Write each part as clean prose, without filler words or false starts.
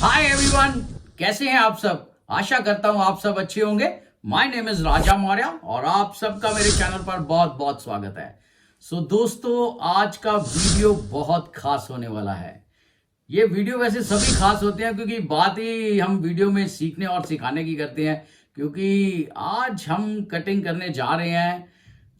Hi everyone, कैसे हैं आप सब। आशा करता हूं आप सब अच्छे होंगे। माय नेम इज राजा मौर्य और आप सबका मेरे चैनल पर बहुत बहुत स्वागत है। दोस्तों, आज का वीडियो बहुत खास होने वाला है। ये वीडियो वैसे सभी खास होते हैं क्योंकि बात ही हम वीडियो में सीखने और सिखाने की करते हैं। क्योंकि आज हम कटिंग करने जा रहे हैं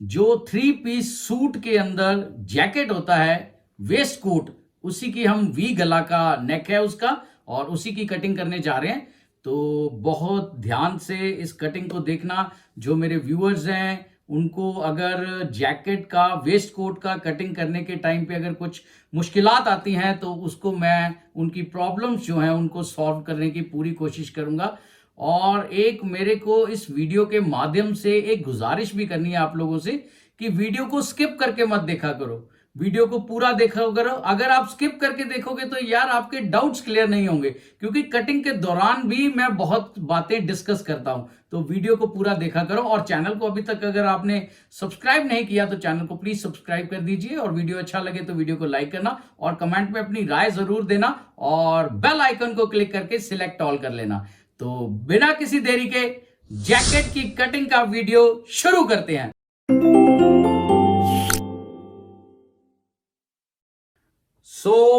जो 3 पीस सूट के अंदर जैकेट होता है, वेस्ट कोट, उसी की हम वी गला का नेक है उसका, और उसी की कटिंग करने जा रहे हैं। तो बहुत ध्यान से इस कटिंग को देखना। जो मेरे व्यूअर्स हैं उनको अगर जैकेट का, वेस्ट कोट का कटिंग करने के टाइम पे अगर कुछ मुश्किलात आती हैं तो उसको मैं, उनकी प्रॉब्लम्स जो हैं उनको सॉल्व करने की पूरी कोशिश करूंगा। और एक मेरे को इस वीडियो के माध्यम से एक गुजारिश भी करनी है आप लोगों से कि वीडियो को स्किप करके मत देखा करो, वीडियो को पूरा देखा करो। अगर आप स्किप करके देखोगे तो यार आपके डाउट्स क्लियर नहीं होंगे, क्योंकि कटिंग के दौरान भी मैं बहुत बातें डिस्कस करता हूं। तो वीडियो को पूरा देखा करो। और चैनल को अभी तक अगर आपने सब्सक्राइब नहीं किया तो चैनल को प्लीज सब्सक्राइब कर दीजिए। और वीडियो अच्छा लगे तो वीडियो को लाइक करना और कमेंट में अपनी राय जरूर देना, और बेल आइकन को क्लिक करके सिलेक्ट ऑल कर लेना। तो बिना किसी देरी के जैकेट की कटिंग का वीडियो शुरू करते हैं।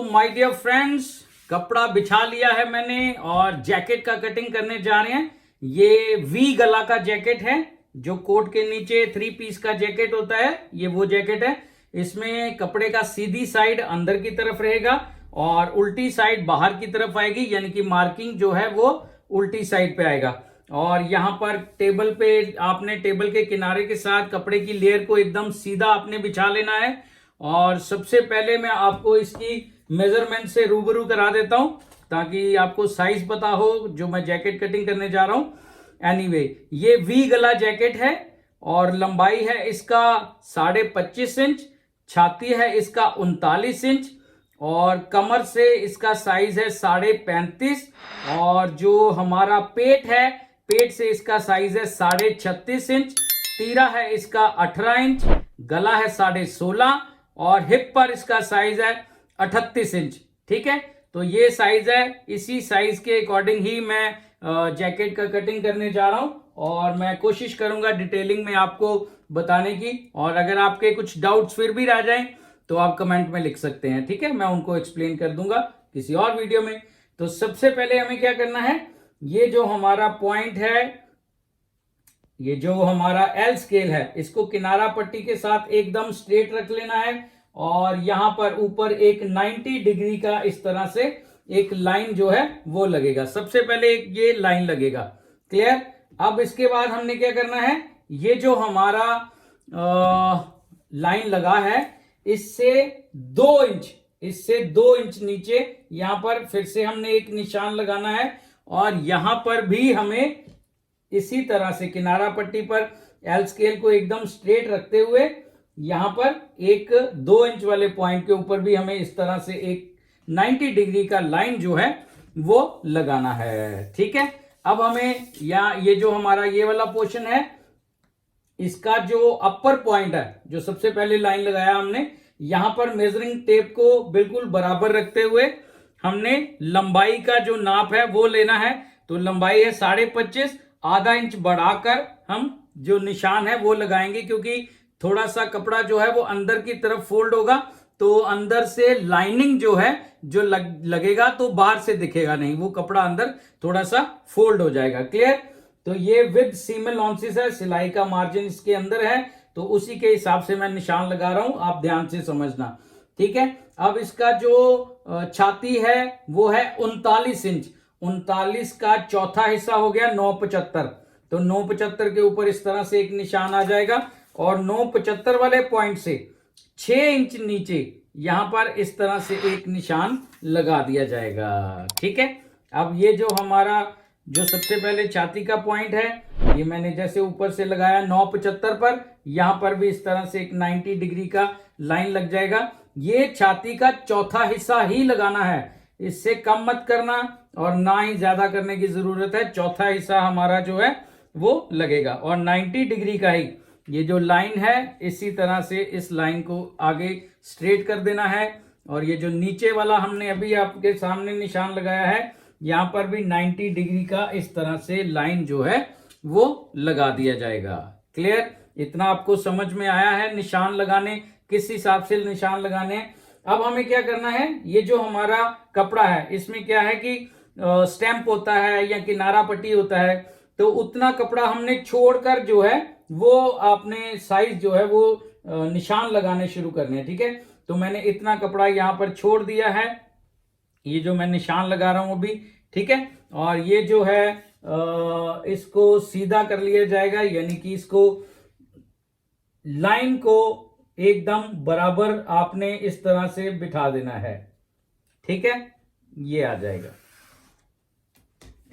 माय डियर फ्रेंड्स, कपड़ा बिछा लिया है मैंने और जैकेट का कटिंग करने जा रहे हैं। ये वी गला का जैकेट है, जो कोट के नीचे 3 पीस का जैकेट होता है, ये वो जैकेट है। इसमें कपड़े का सीधी साइड अंदर की तरफ रहेगा और उल्टी साइड बाहर की तरफ आएगी, यानी कि मार्किंग जो है वो उल्टी साइड पे आएगा। और यहां पर टेबल पे आपने टेबल के किनारे के साथ कपड़े की लेयर को एकदम सीधा आपने बिछा लेना है। और सबसे पहले मैं आपको इसकी मेजरमेंट से रूबरू करा देता हूं ताकि आपको साइज पता हो जो मैं जैकेट कटिंग करने जा रहा हूं। एनीवे, ये वी गला जैकेट है और लंबाई है इसका 25.5 इंच, छाती है इसका 39 इंच, और कमर से इसका साइज है 35.5, और जो हमारा पेट है, पेट से इसका साइज है 36.5 इंच, तीरा है इसका 18 इंच, गला है 16.5, और हिप पर इसका साइज है 38 इंच। ठीक है, तो ये साइज है। इसी साइज के अकॉर्डिंग ही मैं जैकेट का कटिंग करने जा रहा हूं और मैं कोशिश करूंगा डिटेलिंग में आपको बताने की। और अगर आपके कुछ डाउट्स फिर भी रह जाएं तो आप कमेंट में लिख सकते हैं, ठीक है, मैं उनको एक्सप्लेन कर दूंगा किसी और वीडियो में। तो सबसे पहले हमें क्या करना है, ये जो हमारा पॉइंट है, ये जो हमारा एल स्केल है, इसको किनारा पट्टी के साथ एकदम स्ट्रेट रख लेना है। और यहां पर ऊपर एक 90 डिग्री का इस तरह से एक लाइन जो है वो लगेगा। सबसे पहले एक ये लाइन लगेगा, क्लियर। अब इसके बाद हमने क्या करना है, ये जो हमारा लाइन लगा है इससे 2 इंच नीचे यहां पर फिर से हमने एक निशान लगाना है। और यहां पर भी हमें इसी तरह से किनारा पट्टी पर एल स्केल को एकदम स्ट्रेट रखते हुए यहां पर एक 2 इंच वाले पॉइंट के ऊपर भी हमें इस तरह से एक 90 डिग्री का लाइन जो है वो लगाना है। ठीक है, अब हमें ये जो हमारा ये वाला पोर्शन है, इसका जो अपर पॉइंट है, जो सबसे पहले लाइन लगाया हमने, यहां पर मेजरिंग टेप को बिल्कुल बराबर रखते हुए हमने लंबाई का जो नाप है वो लेना है। तो लंबाई है 25.5, आधा इंच बढ़ाकर हम जो निशान है वो लगाएंगे, क्योंकि थोड़ा सा कपड़ा जो है वो अंदर की तरफ फोल्ड होगा तो अंदर से लाइनिंग जो है जो लगेगा तो बाहर से दिखेगा नहीं, वो कपड़ा अंदर थोड़ा सा फोल्ड हो जाएगा। क्लियर। तो ये विद सीम लॉन्सिस है, सिलाई का मार्जिन इसके अंदर है, तो उसी के हिसाब से मैं निशान लगा रहा हूं, आप ध्यान से समझना। ठीक है, अब इसका जो छाती है वो है 39 इंच, 39 का चौथा हिस्सा हो गया 9.75। तो 9.75 के ऊपर इस तरह से एक निशान आ जाएगा और 9.75 वाले पॉइंट से 6 इंच नीचे यहां पर इस तरह से एक निशान लगा दिया जाएगा। ठीक है, अब ये जो हमारा जो सबसे पहले छाती का पॉइंट है, ये मैंने जैसे ऊपर से लगाया 9.75 पर, यहां पर भी इस तरह से एक 90 डिग्री का लाइन लग जाएगा। ये छाती का चौथा हिस्सा ही लगाना है, इससे कम मत करना और ना ही ज्यादा करने की जरूरत है। चौथा हिस्सा हमारा जो है वो लगेगा और 90 डिग्री का ही ये जो लाइन है इसी तरह से इस लाइन को आगे स्ट्रेट कर देना है। और ये जो नीचे वाला हमने अभी आपके सामने निशान लगाया है, यहां पर भी 90 डिग्री का इस तरह से लाइन जो है वो लगा दिया जाएगा। क्लियर? इतना आपको समझ में आया है निशान लगाने, किस हिसाब से निशान लगाने हैं। अब हमें क्या करना है, ये जो हमारा कपड़ा है इसमें क्या है कि स्टैंप होता है या किनारा पट्टी होता है, तो उतना कपड़ा हमने छोड़कर जो है वो आपने साइज जो है वो निशान लगाने शुरू करने हैं। ठीक है, तो मैंने इतना कपड़ा यहां पर छोड़ दिया है, ये जो मैं निशान लगा रहा हूं अभी। ठीक है, और ये जो है इसको सीधा कर लिया जाएगा, यानी कि इसको लाइन को एकदम बराबर आपने इस तरह से बिठा देना है। ठीक है, ये आ जाएगा।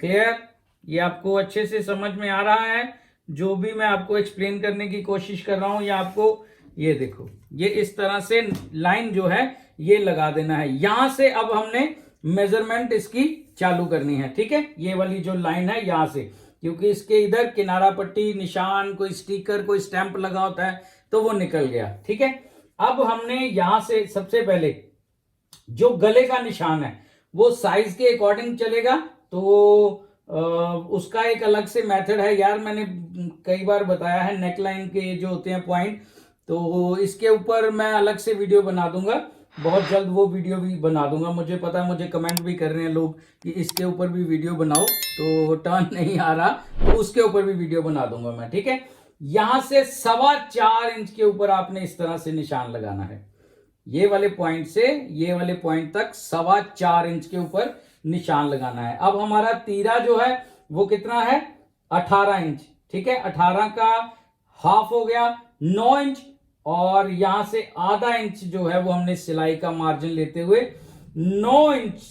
क्लियर? ये आपको अच्छे से समझ में आ रहा है जो भी मैं आपको एक्सप्लेन करने की कोशिश कर रहा हूं, या आपको ये देखो, ये इस तरह से लाइन जो है ये लगा देना है। यहां से अब हमने मेजरमेंट इसकी चालू करनी है। ठीक है, ये वाली जो लाइन है यहां से, क्योंकि इसके इधर किनारा पट्टी, निशान, कोई स्टिकर, कोई स्टैंप लगा होता है तो वो निकल गया। ठीक है, अब हमने यहां से सबसे पहले जो गले का निशान है वो साइज के अकॉर्डिंग चलेगा, तो उसका एक अलग से मेथड है यार, मैंने कई बार बताया है। नेकलाइन के जो होते हैं पॉइंट, तो इसके ऊपर मैं अलग से वीडियो बना दूंगा, बहुत जल्द वो वीडियो भी बना दूंगा। मुझे पता है, मुझे कमेंट भी कर रहे हैं लोग कि इसके ऊपर भी वीडियो बनाओ, तो टर्न नहीं आ रहा, तो उसके ऊपर भी वीडियो बना दूंगा मैं। ठीक है, यहां से 4.25 इंच के ऊपर आपने इस तरह से निशान लगाना है। ये वाले पॉइंट से ये वाले पॉइंट तक 4.25 इंच के ऊपर निशान लगाना है। अब हमारा तीरा जो है वो कितना है, 18 इंच। ठीक है, 18 का हाफ हो गया 9 इंच, और यहां से आधा इंच जो है वो हमने सिलाई का मार्जिन लेते हुए 9 इंच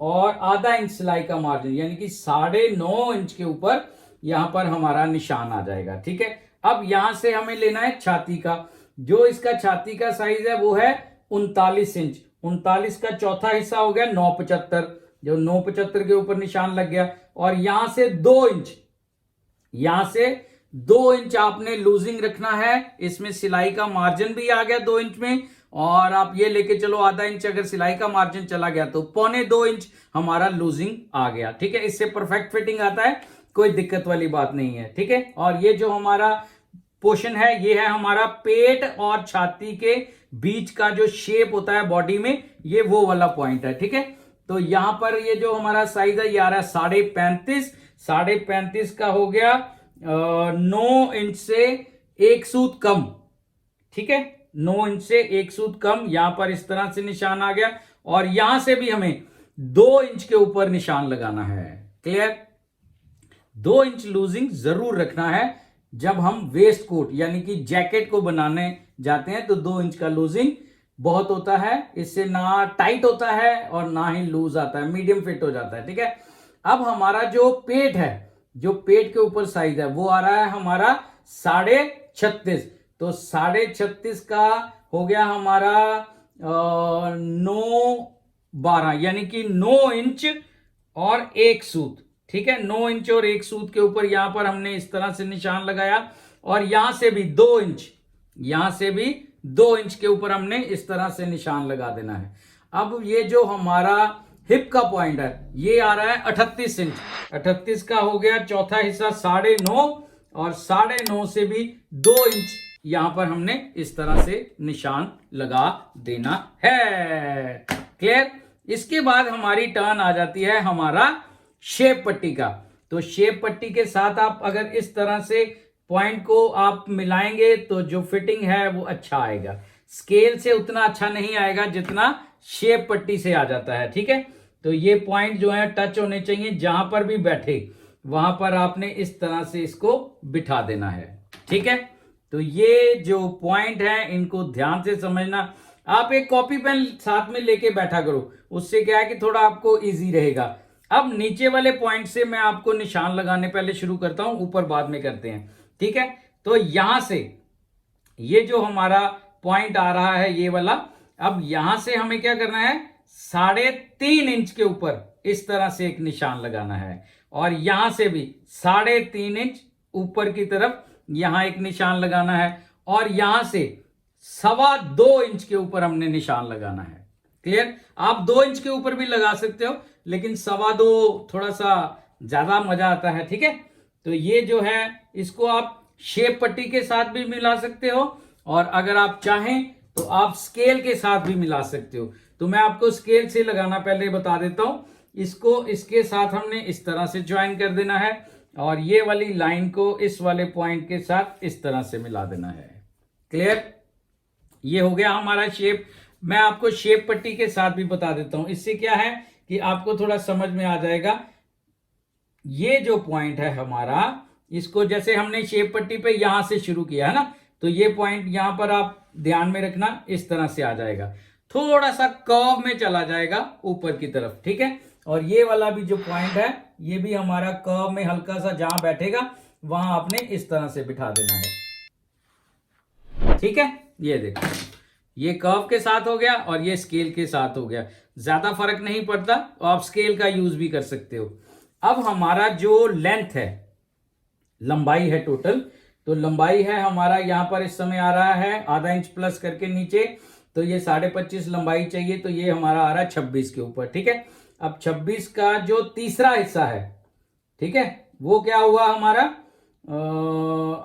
और आधा इंच सिलाई का मार्जिन, यानी कि 9.5 इंच के ऊपर यहां पर हमारा निशान आ जाएगा। ठीक है, अब यहां से हमें लेना है छाती का। जो इसका छाती का साइज है वो है 39 इंच। 39 का चौथा हिस्सा हो गया 9.75, जो 9.75 के ऊपर निशान लग गया। और यहां से 2 इंच, यहां से 2 इंच आपने लूजिंग रखना है। इसमें सिलाई का मार्जिन भी आ गया 2 इंच में, और आप ये लेके चलो आधा इंच अगर सिलाई का मार्जिन चला गया तो 1.25 इंच हमारा लूजिंग आ गया। ठीक है, इससे परफेक्ट फिटिंग आता है, कोई दिक्कत वाली बात नहीं है। ठीक है, और ये जो हमारा पोर्शन है ये है हमारा पेट और छाती के बीच का जो शेप होता है बॉडी में, ये वो वाला पॉइंट है। ठीक है, तो यहां पर ये जो हमारा साइज है ये आ रहा है 35.5। 35.5 का हो गया 9 इंच से 1 सूत कम। ठीक है, 9 इंच से 1 सूत कम, यहां पर इस तरह से निशान आ गया। और यहां से भी हमें 2 इंच के ऊपर निशान लगाना है। क्लियर? 2 इंच लूजिंग जरूर रखना है। जब हम वेस्ट कोट यानी कि जैकेट को बनाने जाते हैं तो 2 इंच का लूजिंग बहुत होता है, इससे ना टाइट होता है और ना ही लूज आता है, मीडियम फिट हो जाता है। ठीक है, अब हमारा जो पेट है, जो पेट के ऊपर साइज है वो आ रहा है हमारा 36.5। तो 36.5 का हो गया हमारा 9/12, यानी कि 9 इंच और 1 सूत। ठीक है, 9 इंच और 1 सूत के ऊपर यहां पर हमने इस तरह से निशान लगाया, और यहां से भी 2 इंच, यहां से भी 2 इंच के ऊपर हमने इस तरह से निशान लगा देना है। अब ये जो हमारा हिप का पॉइंट है ये आ रहा है 38 इंच। 38 का हो गया चौथा हिस्सा 9.5, और 9.5 से भी 2 इंच यहां पर हमने इस तरह से निशान लगा देना है। क्लियर? इसके बाद हमारी टर्न आ जाती है हमारा शेप पट्टी का। तो शेप पट्टी के साथ आप अगर इस तरह से पॉइंट को आप मिलाएंगे तो जो फिटिंग है वो अच्छा आएगा। स्केल से उतना अच्छा नहीं आएगा जितना शेप पट्टी से आ जाता है। ठीक है, तो ये पॉइंट जो है टच होने चाहिए, जहां पर भी बैठे वहां पर आपने इस तरह से इसको बिठा देना है। ठीक है, तो ये जो पॉइंट है इनको ध्यान से समझना। आप एक कॉपी पेन साथ में लेके बैठा करो, उससे क्या है कि थोड़ा आपको इजी रहेगा। अब नीचे वाले पॉइंट से मैं आपको निशान लगाने पहले शुरू करता हूं, ऊपर बाद में करते हैं। ठीक है, तो यहां से ये जो हमारा पॉइंट आ रहा है ये वाला, अब यहां से हमें क्या करना है, 3.5 इंच के ऊपर इस तरह से एक निशान लगाना है, और यहां से भी 3.5 इंच ऊपर की तरफ यहां एक निशान लगाना है, और यहां से 2.25 इंच के ऊपर हमने निशान लगाना है। क्लियर। आप 2 इंच के ऊपर भी लगा सकते हो, लेकिन 2.25 थोड़ा सा ज्यादा मजा आता है, ठीक है। तो ये जो है इसको आप शेप पट्टी के साथ भी मिला सकते हो, और अगर आप चाहें तो आप स्केल के साथ भी मिला सकते हो। तो मैं आपको स्केल से लगाना पहले बता देता हूं। इसको इसके साथ हमने इस तरह से ज्वाइन कर देना है, और ये वाली लाइन को इस वाले पॉइंट के साथ इस तरह से मिला देना है। क्लियर। ये हो गया हमारा शेप। मैं आपको शेप पट्टी के साथ भी बता देता हूं। इससे क्या है कि आपको थोड़ा समझ में आ जाएगा। ये जो पॉइंट है हमारा, इसको जैसे हमने शेप पट्टी पे यहां से शुरू किया है ना, तो ये पॉइंट यहां पर आप ध्यान में रखना, इस तरह से आ जाएगा, थोड़ा सा कर्व में चला जाएगा ऊपर की तरफ, ठीक है। और ये वाला भी जो पॉइंट है, ये भी हमारा कर्व में हल्का सा जहां बैठेगा वहां आपने इस तरह से बिठा देना है, ठीक है। ये देखो, ये कर्व के साथ हो गया और ये स्केल के साथ हो गया। ज्यादा फर्क नहीं पड़ता, तो आप स्केल का यूज भी कर सकते हो। अब हमारा जो लेंथ है, लंबाई है टोटल, तो लंबाई है हमारा यहां पर इस समय आ रहा है आधा इंच प्लस करके नीचे, तो ये 25.5 लंबाई चाहिए, तो ये हमारा आ रहा है 26 के ऊपर, ठीक है। अब 26 का जो तीसरा हिस्सा है, ठीक है, वो क्या हुआ हमारा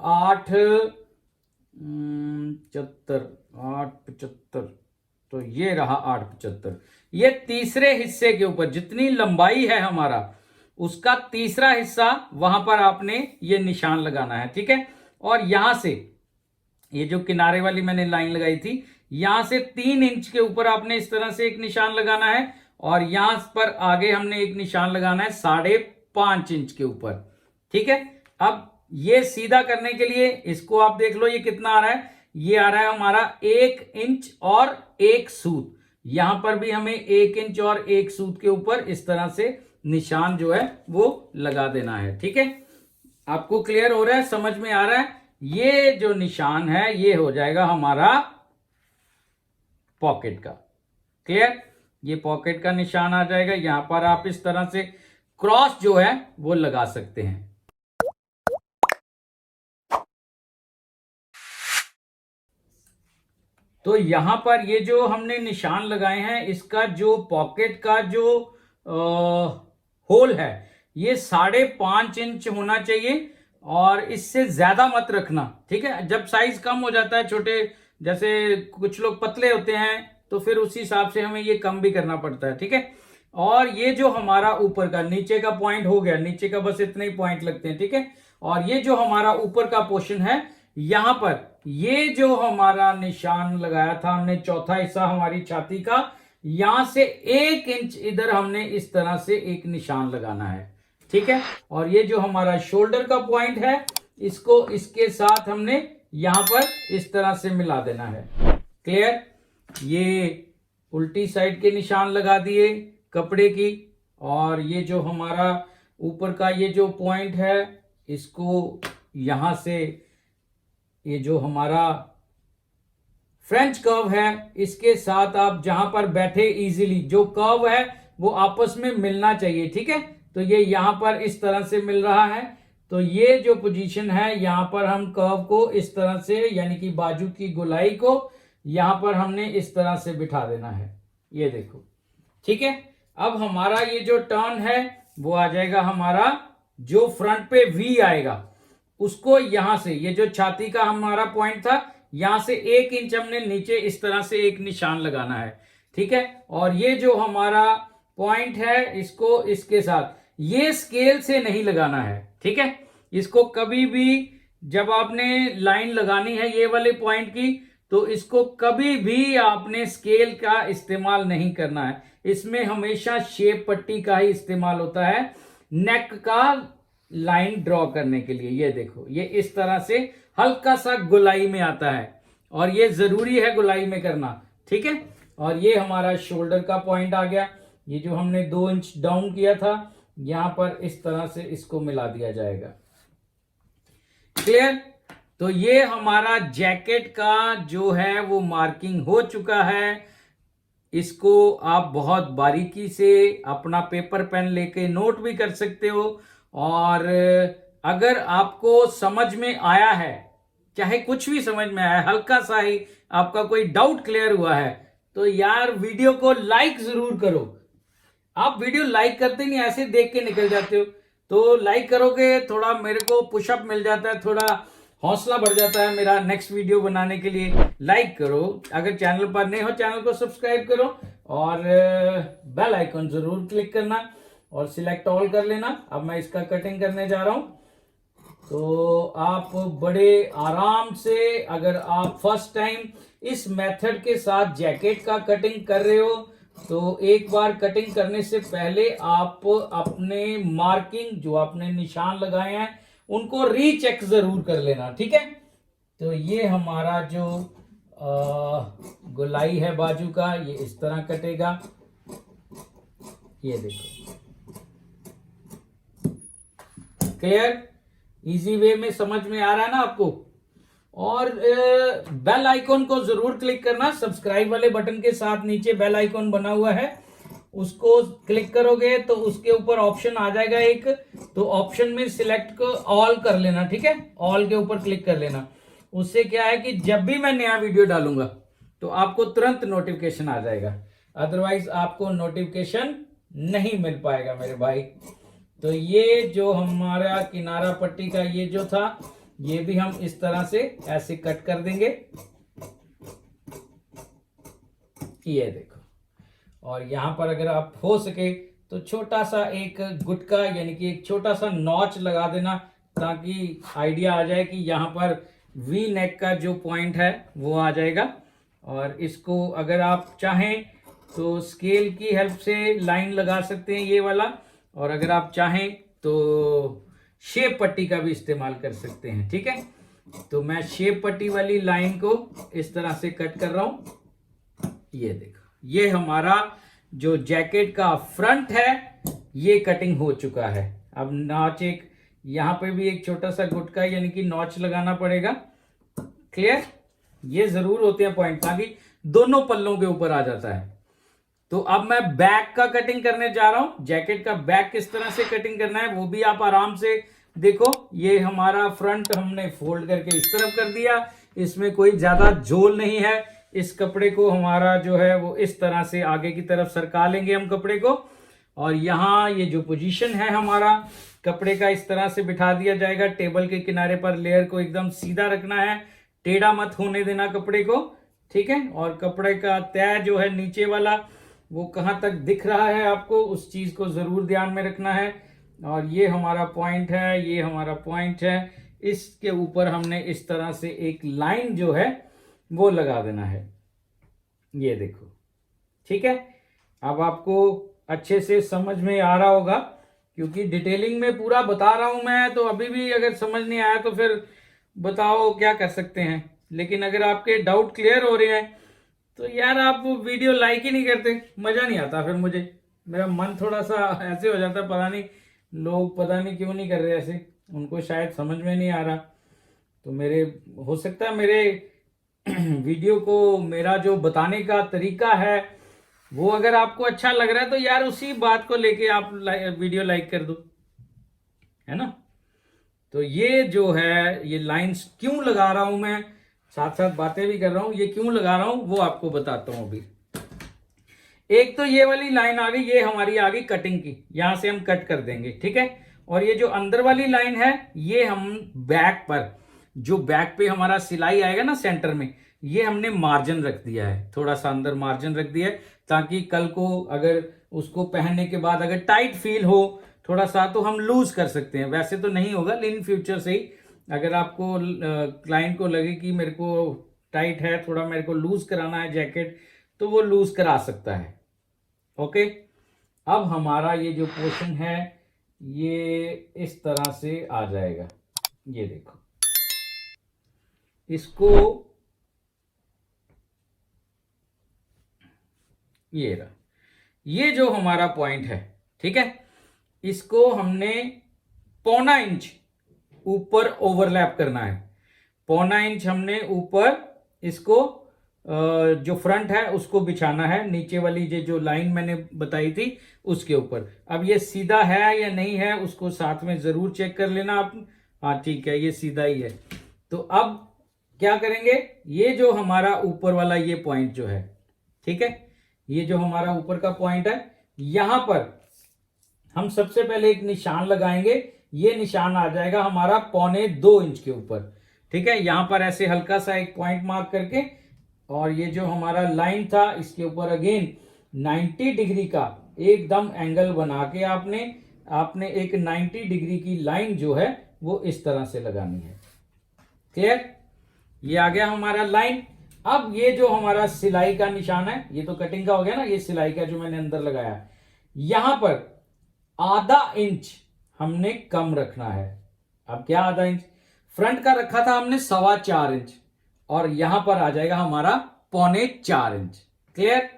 8.75, तो ये रहा 8.75। ये तीसरे हिस्से के ऊपर जितनी लंबाई है हमारा, उसका तीसरा हिस्सा वहां पर आपने ये निशान लगाना है, ठीक है। और यहां से ये जो किनारे वाली मैंने लाइन लगाई थी, यहां से 3 इंच के ऊपर आपने इस तरह से एक निशान लगाना है, और यहां पर आगे हमने एक निशान लगाना है 5.5 इंच के ऊपर, ठीक है। अब ये सीधा करने के लिए इसको आप देख लो, ये कितना आ रहा है, ये आ रहा है हमारा 1 इंच और 1 सूत। यहां पर भी हमें 1 इंच और 1 सूत के ऊपर इस तरह से निशान जो है वो लगा देना है, ठीक है। आपको क्लियर हो रहा है, समझ में आ रहा है। ये जो निशान है ये हो जाएगा हमारा पॉकेट का। क्लियर। ये पॉकेट का निशान आ जाएगा। यहां पर आप इस तरह से क्रॉस जो है वो लगा सकते हैं। तो यहां पर ये जो हमने निशान लगाए हैं, इसका जो पॉकेट का जो होल है, ये 5.5 इंच होना चाहिए, और इससे ज्यादा मत रखना, ठीक है। जब साइज कम हो जाता है, छोटे जैसे कुछ लोग पतले होते हैं, तो फिर उसी हिसाब से हमें ये कम भी करना पड़ता है, ठीक है। और ये जो हमारा ऊपर का, नीचे का पॉइंट हो गया, नीचे का बस इतने ही पॉइंट लगते हैं, ठीक है। और ये जो हमारा ऊपर का पोर्शन है, यहां पर ये जो हमारा निशान लगाया था हमने, चौथा हिस्सा हमारी छाती का, यहां से 1 इंच इधर हमने इस तरह से एक निशान लगाना है, ठीक है। और ये जो हमारा शोल्डर का पॉइंट है, इसको इसके साथ हमने यहां पर इस तरह से मिला देना है। क्लियर। ये उल्टी साइड के निशान लगा दिए कपड़े की, और ये जो हमारा ऊपर का ये जो पॉइंट है, इसको यहां से ये जो हमारा फ्रेंच कर्व है, इसके साथ आप जहां पर बैठे इजीली, जो कर्व है वो आपस में मिलना चाहिए, ठीक है। तो ये यहां पर इस तरह से मिल रहा है, तो ये जो पोजीशन है, यहां पर हम कर्व को इस तरह से, यानी कि बाजू की गोलाई को यहां पर हमने इस तरह से बिठा देना है। ये देखो, ठीक है। अब हमारा ये जो टर्न है वो आ जाएगा हमारा, जो फ्रंट पे वी आएगा उसको यहां से, ये जो छाती का हमारा पॉइंट था, यहां से 1 इंच हमने नीचे इस तरह से एक निशान लगाना है, ठीक है। और ये जो हमारा पॉइंट है, इसको इसके साथ, ये स्केल से नहीं लगाना है, ठीक है। इसको कभी भी जब आपने लाइन लगानी है ये वाले पॉइंट की, तो इसको कभी भी आपने स्केल का इस्तेमाल नहीं करना है। इसमें हमेशा शेप पट्टी का ही इस्तेमाल होता है नेक का लाइन ड्रॉ करने के लिए। ये देखो, ये इस तरह से हल्का सा गोलाई में आता है, और ये जरूरी है गोलाई में करना, ठीक है। और ये हमारा शोल्डर का पॉइंट आ गया। ये जो हमने 2 इंच डाउन किया था, यहां पर इस तरह से इसको मिला दिया जाएगा। क्लियर। तो ये हमारा जैकेट का जो है वो मार्किंग हो चुका है। इसको आप बहुत बारीकी से अपना पेपर पेन लेके नोट भी कर सकते हो, और अगर आपको समझ में आया है, चाहे कुछ भी समझ में आया, हल्का सा ही आपका कोई डाउट क्लियर हुआ है, तो यार वीडियो को लाइक जरूर करो। आप वीडियो लाइक करते नहीं, ऐसे देख के निकल जाते हो। तो लाइक करोगे, थोड़ा मेरे को पुशअप मिल जाता है, थोड़ा हौसला बढ़ जाता है मेरा नेक्स्ट वीडियो बनाने के लिए। लाइक करो, अगर चैनल पर नए हो चैनल को सब्सक्राइब करो और बेल आइकन जरूर क्लिक करना और सिलेक्ट ऑल कर लेना। अब मैं इसका कटिंग करने जा रहा हूं। तो आप बड़े आराम से, अगर आप फर्स्ट टाइम इस मेथड के साथ जैकेट का कटिंग कर रहे हो, तो एक बार कटिंग करने से पहले आप अपने मार्किंग जो आपने निशान लगाए हैं उनको रीचेक जरूर कर लेना, ठीक है। तो ये हमारा जो गोलाई है बाजू का, ये इस तरह कटेगा। ये देखो, क्लियर, इजी वे में समझ में आ रहा है ना आपको। और बेल आइकॉन को जरूर क्लिक करना, सब्सक्राइब वाले बटन के साथ नीचे बेल आइकॉन बना हुआ है, उसको क्लिक करोगे तो उसके ऊपर ऑप्शन आ जाएगा एक, तो ऑप्शन में सिलेक्ट को ऑल कर लेना, ठीक है। ऑल के ऊपर क्लिक कर लेना। उससे क्या है कि जब भी मैं नया वीडियो डालूंगा तो आपको तुरंत नोटिफिकेशन आ जाएगा, अदरवाइज आपको नोटिफिकेशन नहीं मिल पाएगा मेरे भाई। तो ये जो हमारा किनारा पट्टी का ये जो था, ये भी हम इस तरह से ऐसे कट कर देंगे, ये देखो। और यहां पर अगर आप हो सके तो छोटा सा एक गुटका यानी कि एक छोटा सा नॉच लगा देना, ताकि आइडिया आ जाए कि यहां पर वी नेक का जो पॉइंट है वो आ जाएगा। और इसको अगर आप चाहें तो स्केल की हेल्प से लाइन लगा सकते हैं ये वाला, और अगर आप चाहें तो शेप पट्टी का भी इस्तेमाल कर सकते हैं, ठीक है। तो मैं शेप पट्टी वाली लाइन को इस तरह से कट कर रहा हूं। ये देखो, ये हमारा जो जैकेट का फ्रंट है ये कटिंग हो चुका है। अब नॉच एक यहां पे भी एक छोटा सा गुटका यानी कि नॉच लगाना पड़ेगा, क्लियर। ये जरूर होते हैं पॉइंट, ताकि दोनों पल्लों के ऊपर आ जाता है। तो अब मैं बैक का कटिंग करने जा रहा हूं। जैकेट का बैक किस तरह से कटिंग करना है वो भी आप आराम से देखो। ये हमारा फ्रंट हमने फोल्ड करके इस तरफ कर दिया, इसमें कोई ज्यादा झोल नहीं है। इस कपड़े को हमारा जो है वो इस तरह से आगे की तरफ सरका लेंगे हम कपड़े को, और यहाँ ये जो पोजीशन है हमारा कपड़े का इस तरह से बिठा दिया जाएगा। टेबल के किनारे पर लेयर को एकदम सीधा रखना है, टेढ़ा मत होने देना कपड़े को, ठीक है। और कपड़े का तय जो है नीचे वाला वो कहां तक दिख रहा है आपको, उस चीज को जरूर ध्यान में रखना है। और ये हमारा पॉइंट है, ये हमारा पॉइंट है, इसके ऊपर हमने इस तरह से एक लाइन जो है वो लगा देना है, ये देखो, ठीक है। अब आपको अच्छे से समझ में आ रहा होगा, क्योंकि डिटेलिंग में पूरा बता रहा हूं मैं, तो अभी भी अगर समझ नहीं आया तो फिर बताओ क्या कर सकते हैं। लेकिन अगर आपके डाउट क्लियर हो रहे हैं तो यार आप वीडियो लाइक ही नहीं करते, मजा नहीं आता। फिर मुझे मेरा मन थोड़ा सा ऐसे हो जाता है, पता नहीं लोग पता नहीं क्यों नहीं कर रहे ऐसे, उनको शायद समझ में नहीं आ रहा। तो मेरे हो सकता है मेरे वीडियो को, मेरा जो बताने का तरीका है वो अगर आपको अच्छा लग रहा है तो यार उसी बात को लेके आप वीडियो लाइक कर दो, है ना। तो ये जो है ये लाइंस क्यों लगा रहा हूं मैं, साथ साथ बातें भी कर रहा हूं, ये क्यों लगा रहा हूं वो आपको बताता हूं अभी। एक तो ये वाली लाइन आ गई, ये हमारी आ गई कटिंग की, यहां से हम कट कर देंगे, ठीक है। और ये जो अंदर वाली लाइन है ये हम बैक पर, जो बैक पे हमारा सिलाई आएगा ना सेंटर में, ये हमने मार्जिन रख दिया है, थोड़ा सा अंदर मार्जिन रख दिया है, ताकि कल को अगर उसको पहनने के बाद अगर टाइट फील हो थोड़ा सा तो हम लूज कर सकते हैं। वैसे तो नहीं होगा, लेकिन फ्यूचर से ही अगर आपको क्लाइंट को लगे कि मेरे को टाइट है, थोड़ा मेरे को लूज कराना है जैकेट, तो वो लूज करा सकता है, ओके। अब हमारा ये जो पोर्शन है ये इस तरह से आ जाएगा, ये देखो। इसको ये रहा, ये जो हमारा पॉइंट है, ठीक है, इसको हमने 1.25 इंच ऊपर ओवरलैप करना है। 1.25 इंच हमने ऊपर इसको जो फ्रंट है उसको बिछाना है, नीचे वाली जो लाइन मैंने बताई थी उसके ऊपर। अब ये सीधा है या नहीं है उसको साथ में जरूर चेक कर लेना आप। हाँ ठीक है, ये सीधा ही है। तो अब क्या करेंगे, ये जो हमारा ऊपर वाला ये पॉइंट जो है ठीक है, ये जो हमारा ऊपर का पॉइंट है, यहां पर हम सबसे पहले एक निशान लगाएंगे। ये निशान आ जाएगा हमारा 1.25 इंच के ऊपर। ठीक है, यहां पर ऐसे हल्का सा एक पॉइंट मार्क करके, और ये जो हमारा लाइन था इसके ऊपर अगेन 90 डिग्री का एकदम एंगल बना के आपने एक 90 डिग्री की लाइन जो है वो इस तरह से लगानी है। क्लियर? ये आ गया हमारा लाइन। अब ये जो हमारा सिलाई का निशान है, ये तो कटिंग का हो गया ना, ये सिलाई का जो मैंने अंदर लगाया, यहां पर आधा इंच हमने कम रखना है। अब क्या आधा इंच? फ्रंट का रखा था हमने 4.25 इंच, और यहां पर आ जाएगा हमारा 3.25 इंच। क्लियर?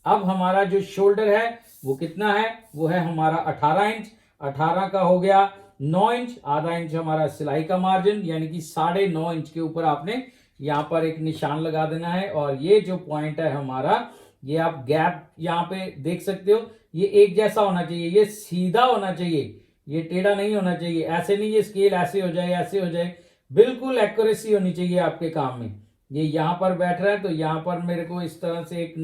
अब हमारा जो शोल्डर है वो कितना है? वो है हमारा 18 इंच। 18 का हो गया 9 इंच, आधा इंच हमारा सिलाई का मार्जिन, यानी कि 9.5 इंच के ऊपर आपने यहां पर एक निशान लगा देना है। और ये जो पॉइंट है हमारा, ये आप गैप यहां पे देख सकते हो, ये एक जैसा होना चाहिए, ये सीधा होना चाहिए, ये टेढ़ा नहीं होना चाहिए। ऐसे नहीं ये स्केल ऐसे हो जाए, ऐसे हो जाए, बिल्कुल एक्यूरेसी होनी चाहिए आपके काम में। ये यहां पर बैठ रहा है तो यहां पर मेरे को इस तरह से एक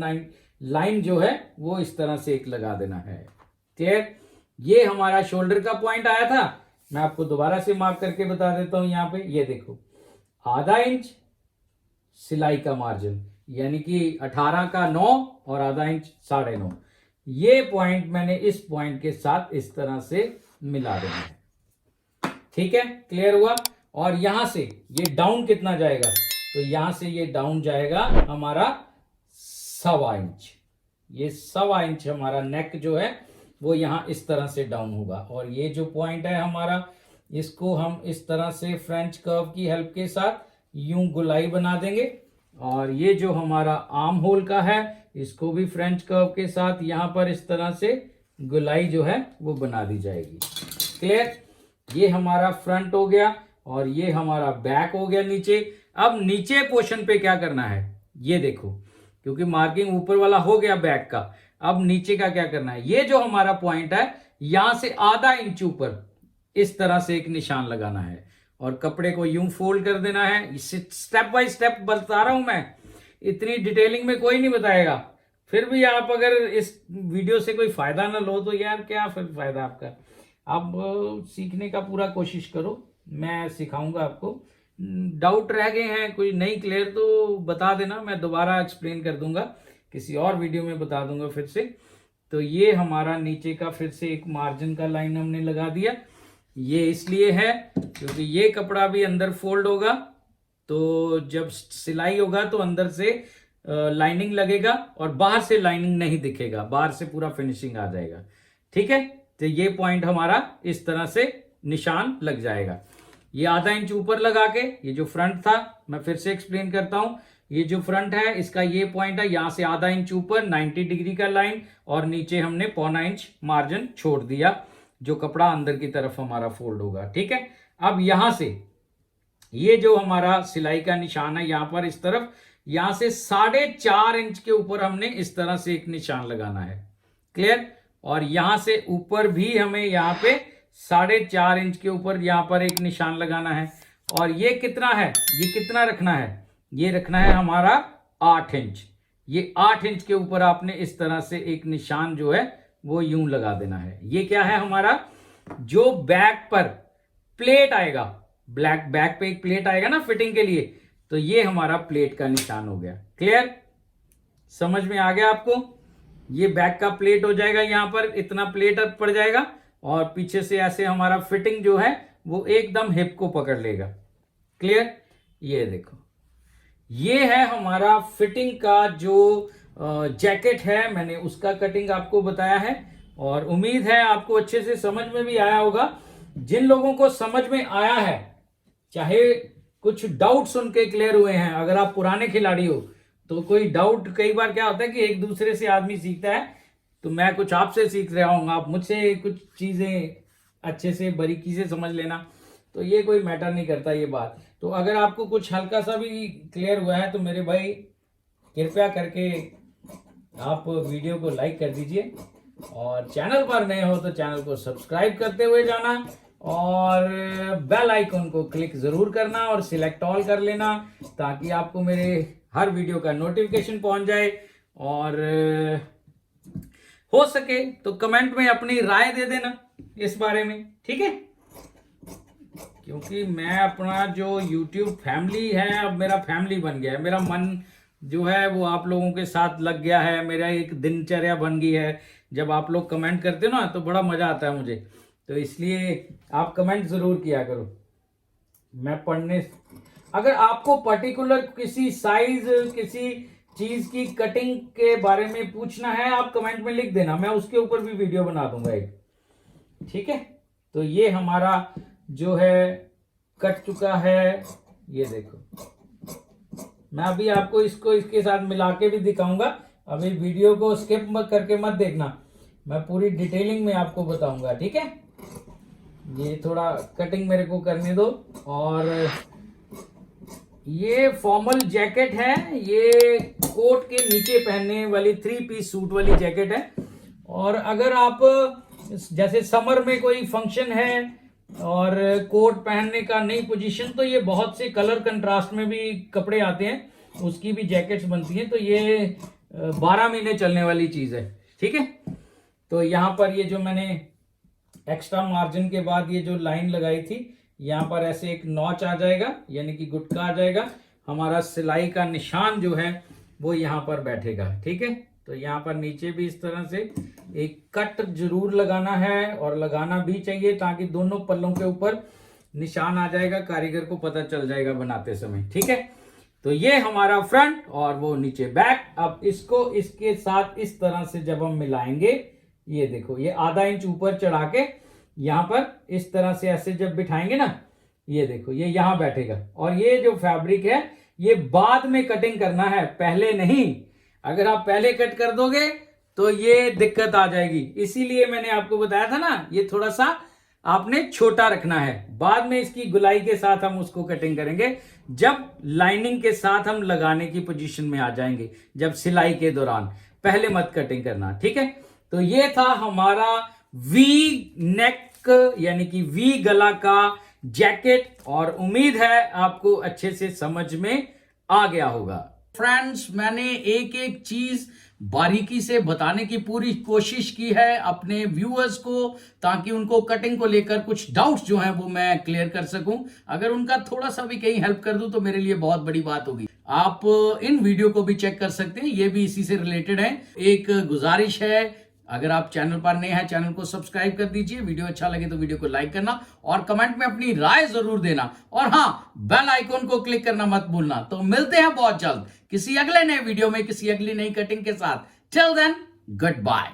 लाइन जो है वो इस तरह से एक लगा देना है। क्लियर? ये हमारा शोल्डर का पॉइंट आया था, मैं आपको दोबारा से मार्क करके बता देता हूं। यहां पे ये देखो, आधा इंच सिलाई का मार्जिन, यानी कि 18 का 9 और आधा इंच 9.5। ये पॉइंट मैंने इस पॉइंट के साथ इस तरह से मिला देना है। ठीक है, क्लियर हुआ? और यहां से ये डाउन कितना जाएगा? तो यहां से ये डाउन जाएगा हमारा 1.25 इंच। ये 1.25 इंच हमारा नेक जो है वो यहां इस तरह से डाउन होगा। और ये जो पॉइंट है हमारा, इसको हम इस तरह से फ्रेंच कर्व की हेल्प के साथ यूं गोलाई बना देंगे। और ये जो हमारा आर्म होल का है, इसको भी फ्रेंच कर्व के साथ यहां पर इस तरह से गोलाई जो है वो बना दी जाएगी। क्लियर? ये हमारा फ्रंट हो गया और ये हमारा बैक हो गया नीचे। अब नीचे पोर्शन पे क्या करना है ये देखो, क्योंकि मार्किंग ऊपर वाला हो गया बैक का, अब नीचे का क्या करना है? ये जो हमारा पॉइंट है यहां से आधा इंच ऊपर इस तरह से एक निशान लगाना है और कपड़े को यूं फोल्ड कर देना है। स्टेप बाय स्टेप बता रहा हूं मैं, इतनी डिटेलिंग में कोई नहीं बताएगा। फिर भी आप अगर इस वीडियो से कोई फायदा ना लो तो यार क्या फिर फायदा आपका? आप सीखने का पूरा कोशिश करो, मैं सिखाऊंगा आपको। डाउट रह गए हैं, कोई नहीं क्लियर तो बता देना, मैं दोबारा एक्सप्लेन कर दूंगा, किसी और वीडियो में बता दूंगा फिर से। तो ये हमारा नीचे का फिर से एक मार्जिन का लाइन हमने लगा दिया। ये इसलिए है क्योंकि ये कपड़ा भी अंदर फोल्ड होगा, तो जब सिलाई होगा तो अंदर से लाइनिंग लगेगा और बाहर से लाइनिंग नहीं दिखेगा, बाहर से पूरा फिनिशिंग आ जाएगा। ठीक है, तो ये पॉइंट हमारा इस तरह से निशान लग जाएगा। ये आधा इंच ऊपर लगा के, ये जो फ्रंट था मैं फिर से एक्सप्लेन करता हूं, ये जो फ्रंट है इसका ये पॉइंट है, यहां से आधा इंच ऊपर 90 डिग्री का लाइन, और नीचे हमने 0.25 इंच मार्जिन छोड़ दिया जो कपड़ा अंदर की तरफ हमारा फोल्ड होगा। ठीक है, अब यहां से ये जो हमारा सिलाई का निशान है यहां पर इस तरफ, यहां से 4.5 इंच के ऊपर हमने इस तरह से एक निशान लगाना है। क्लियर? और यहां से ऊपर भी हमें यहां पे 4.5 इंच के ऊपर यहां पर एक निशान लगाना है। और ये कितना है, ये कितना रखना है? ये रखना है हमारा 8 इंच। ये 8 इंच के ऊपर आपने इस तरह से एक निशान जो है वो यूं लगा देना है। ये क्या है हमारा, जो बैक पर प्लेट आएगा, ब्लैक बैक पे एक प्लेट आएगा ना फिटिंग के लिए, तो ये हमारा प्लेट का निशान हो गया। क्लियर? समझ में आ गया आपको? ये बैक का प्लेट हो जाएगा, यहां पर इतना प्लेट अब पड़ जाएगा और पीछे से ऐसे हमारा फिटिंग जो है वो एकदम हिप को पकड़ लेगा। क्लियर? ये देखो, ये है हमारा फिटिंग का जो जैकेट है, मैंने उसका कटिंग आपको बताया है और उम्मीद है आपको अच्छे से समझ में भी आया होगा। जिन लोगों को समझ में आया है, चाहे कुछ डाउट सुन के क्लियर हुए हैं, अगर आप पुराने खिलाड़ी हो तो कोई डाउट, कई बार क्या होता है कि एक दूसरे से आदमी सीखता है, तो मैं कुछ आपसे सीख रहा हूँ, आप मुझसे कुछ चीजें अच्छे से बारीकी से समझ लेना, तो ये कोई मैटर नहीं करता ये बात। तो अगर आपको कुछ हल्का सा भी क्लियर हुआ है तो मेरे भाई कृपया करके आप वीडियो को लाइक कर दीजिए और चैनल पर नए हो तो चैनल को सब्सक्राइब करते हुए जाना और बेल आइकन को क्लिक जरूर करना और सिलेक्ट ऑल कर लेना, ताकि आपको मेरे हर वीडियो का नोटिफिकेशन पहुंच जाए और हो सके तो कमेंट में अपनी राय दे देना इस बारे में, ठीक है। क्योंकि मैं अपना जो YouTube फैमिली है, अब मेरा फैमिली बन गया है, मेरा मन जो है वो आप लोगों के साथ लग गया है, मेरा एक दिनचर्या बन गई है। जब आप लोग कमेंट करते हो ना तो बड़ा मजा आता है मुझे, तो इसलिए आप कमेंट जरूर किया करो। मैं पढ़ने, अगर आपको पर्टिकुलर किसी साइज, किसी चीज की कटिंग के बारे में पूछना है, आप कमेंट में लिख देना, मैं उसके ऊपर भी वीडियो बना दूंगा एक, ठीक है। तो ये हमारा जो है कट चुका है, ये देखो। मैं अभी आपको इसको इसके साथ मिला के भी दिखाऊंगा, अभी वीडियो को स्किप मत करके मत देखना, मैं पूरी डिटेलिंग में आपको बताऊंगा, ठीक है। ये थोड़ा कटिंग मेरे को करने दो। और ये फॉर्मल जैकेट है, ये कोट के नीचे पहनने वाली 3 पीस सूट वाली जैकेट है। और अगर आप जैसे समर में कोई फंक्शन है और कोट पहनने का नई पोजीशन, तो ये बहुत से कलर कंट्रास्ट में भी कपड़े आते हैं, उसकी भी जैकेट्स बनती हैं। तो ये 12 महीने चलने वाली चीज है, ठीक है। तो यहाँ पर ये जो मैंने एक्स्ट्रा मार्जिन के बाद ये जो लाइन लगाई थी, यहाँ पर ऐसे एक नॉच आ जाएगा, यानी कि गुटका आ जाएगा, हमारा सिलाई का निशान जो है वो यहाँ पर बैठेगा, ठीक है। तो यहाँ पर नीचे भी इस तरह से एक कट जरूर लगाना है, और लगाना भी चाहिए, ताकि दोनों पल्लों के ऊपर निशान आ जाएगा, कारीगर को पता चल जाएगा बनाते समय, ठीक है। तो ये हमारा फ्रंट और वो नीचे बैक। अब इसको इसके साथ इस तरह से जब हम मिलाएंगे, ये देखो, ये आधा इंच ऊपर चढ़ा के यहाँ पर इस तरह से ऐसे जब बिठाएंगे ना, ये देखो, ये यहाँ बैठेगा। और ये जो फैब्रिक है ये बाद में कटिंग करना है, पहले नहीं। अगर आप पहले कट कर दोगे तो ये दिक्कत आ जाएगी, इसीलिए मैंने आपको बताया था ना, ये थोड़ा सा आपने छोटा रखना है। बाद में इसकी गुलाई के साथ हम उसको कटिंग करेंगे, जब लाइनिंग के साथ हम लगाने की पोजीशन में आ जाएंगे, जब सिलाई के दौरान, पहले मत कटिंग करना, ठीक है। तो ये था हमारा वी नेक यानी कि वी गला का जैकेट, और उम्मीद है आपको अच्छे से समझ में आ गया होगा। फ्रेंड्स, मैंने एक एक चीज बारीकी से बताने की पूरी कोशिश की है अपने व्यूअर्स को, ताकि उनको कटिंग को लेकर कुछ डाउट्स जो हैं वो मैं क्लियर कर सकूं। अगर उनका थोड़ा सा भी कहीं हेल्प कर दूं तो मेरे लिए बहुत बड़ी बात होगी। आप इन वीडियो को भी चेक कर सकते हैं, ये भी इसी से रिलेटेड है। एक गुजारिश है, अगर आप चैनल पर नए हैं, चैनल को सब्सक्राइब कर दीजिए, वीडियो अच्छा लगे तो वीडियो को लाइक करना, और कमेंट में अपनी राय जरूर देना, और हाँ, बेल आइकॉन को क्लिक करना मत भूलना। तो मिलते हैं बहुत जल्द किसी अगले नए वीडियो में, किसी अगली नई कटिंग के साथ। Till then, good bye.